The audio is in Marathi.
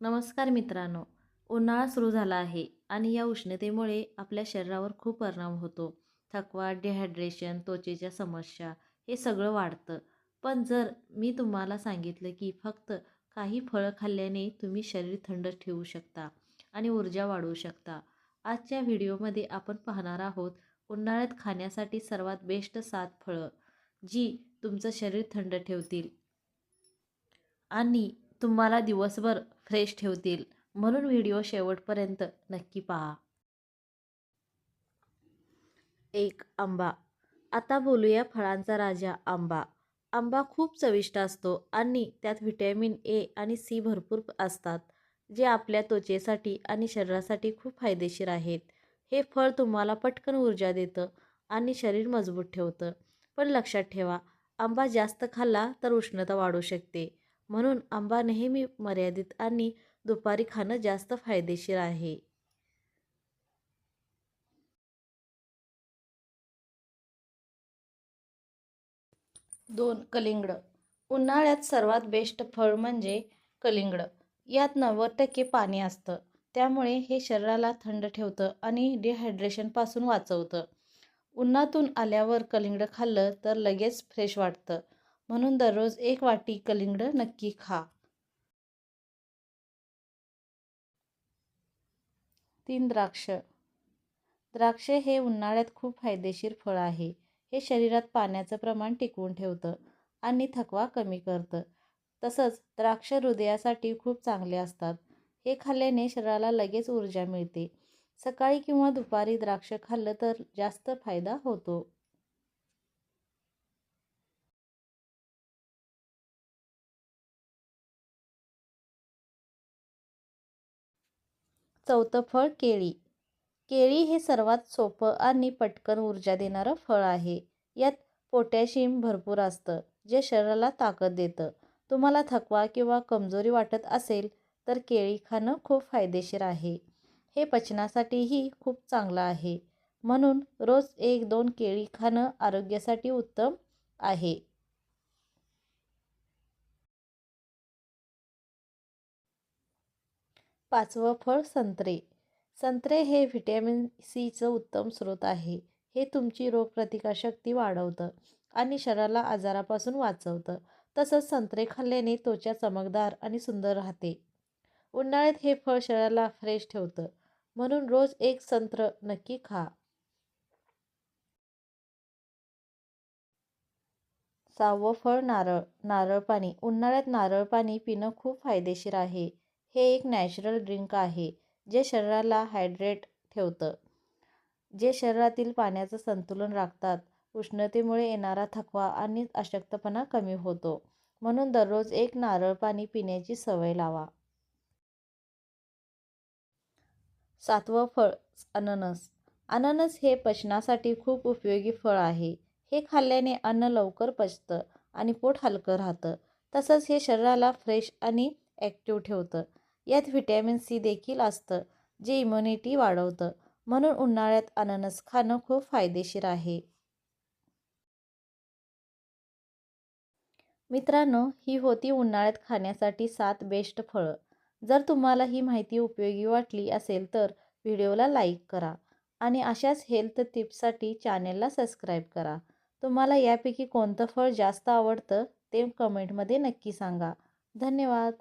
नमस्कार मित्रांनो. उन्हाळा सुरू झाला आहे आणि या उष्णतेमुळे आपल्या शरीरावर खूप परिणाम होतो. थकवा, डिहायड्रेशन, त्वचेच्या समस्या हे सगळं वाढतं. पण जर मी तुम्हाला सांगितलं की फक्त काही फळं खाल्ल्याने तुम्ही शरीर थंड ठेवू शकता आणि ऊर्जा वाढवू शकता. आजच्या व्हिडिओमध्ये आपण पाहणार आहोत उन्हाळ्यात खाण्यासाठी सर्वात बेस्ट 7 फळं, जी तुमचं शरीर थंड ठेवतील आणि तुम्हाला दिवसभर फ्रेश ठेवतील. म्हणून व्हिडिओ शेवटपर्यंत नक्की पहा. 1. आंबा. आता बोलूया फळांचा राजा आंबा. आंबा खूप चविष्ट असतो आणि त्यात व्हिटॅमिन ए आणि सी भरपूर असतात, जे आपल्या त्वचेसाठी आणि शरीरासाठी खूप फायदेशीर आहेत. हे फळ तुम्हाला पटकन ऊर्जा देतं आणि शरीर मजबूत ठेवतं. पण लक्षात ठेवा, आंबा जास्त खाल्ला तर उष्णता वाढू शकते. म्हणून आंबा नेहमी मर्यादित आणि दुपारी खाणं जास्त फायदेशीर आहे. 2. कलिंगड. उन्हाळ्यात सर्वात बेस्ट फळ म्हणजे कलिंगड. यात 90% पाणी असतं. त्यामुळे हे शरीराला थंड ठेवतं आणि डिहायड्रेशनपासून वाचवतं. उन्हातून आल्यावर कलिंगड खाल्लं तर लगेच फ्रेश वाटतं. म्हणून दररोज 1 वाटी कलिंगड नक्की खा. 3. द्राक्ष. द्राक्षे हे उन्हाळ्यात खूप फायदेशीर फळ आहे. हे शरीरात पाण्याचं प्रमाण टिकवून ठेवतं आणि थकवा कमी करतं. तसंच द्राक्ष हृदयासाठी खूप चांगले असतात. हे खाल्ल्याने शरीराला लगेच ऊर्जा मिळते. सकाळी किंवा दुपारी द्राक्ष खाल्लं तर जास्त फायदा होतो. 4. फळ केळी. केळी हे सर्वात सोपं आणि पटकन ऊर्जा देणारं फळ आहे. यात पोटॅशियम भरपूर असतं, जे शरीराला ताकद देतं. तुम्हाला थकवा किंवा कमजोरी वाटत असेल तर केळी खाणं खूप फायदेशीर आहे. हे पचनासाठीही खूप चांगलं आहे. म्हणून रोज 1-2 केळी खाणं आरोग्यासाठी उत्तम आहे. 5वं फळ संत्रे. संत्रे हे व्हिटॅमिन सीचं उत्तम स्रोत आहे. हे तुमची रोगप्रतिकारशक्ती वाढवतं आणि शरीराला आजारापासून वाचवतं. तसंच संत्रे खाल्ल्याने त्वचा चमकदार आणि सुंदर राहते. उन्हाळ्यात हे फळ शरीराला फ्रेश ठेवतं. म्हणून रोज 1 संत्र नक्की खा. 6वं फळ नारळ. नारळ पाणी. उन्हाळ्यात नारळ पाणी पिणं खूप फायदेशीर आहे. हे एक नॅचरल ड्रिंक आहे, जे शरीराला हायड्रेट ठेवतं. जे शरीरातील पाण्याचं संतुलन राखतात. उष्णतेमुळे येणारा थकवा आणि अशक्तपणा कमी होतो. म्हणून दररोज 1 नारळ पाणी पिण्याची सवय लावा. 7वं फळ अननस. अननस हे पचनासाठी खूप उपयोगी फळ आहे. हे खाल्ल्याने अन्न लवकर पचतं आणि पोट हलकं राहतं. तसंच हे शरीराला फ्रेश आणि ॲक्टिव्ह ठेवतं. यात व्हिटॅमिन सी देखील असतं, जे इम्युनिटी वाढवतं. म्हणून उन्हाळ्यात अननस खाणं खूप फायदेशीर आहे. मित्रांनो, ही होती उन्हाळ्यात खाण्यासाठी 7 बेस्ट फळं. जर तुम्हाला ही माहिती उपयोगी वाटली असेल तर व्हिडिओला लाईक करा आणि अशाच हेल्थ टिप्ससाठी चॅनेलला सबस्क्राईब करा. तुम्हाला यापैकी कोणतं फळ जास्त आवडतं ते कमेंटमध्ये नक्की सांगा. धन्यवाद.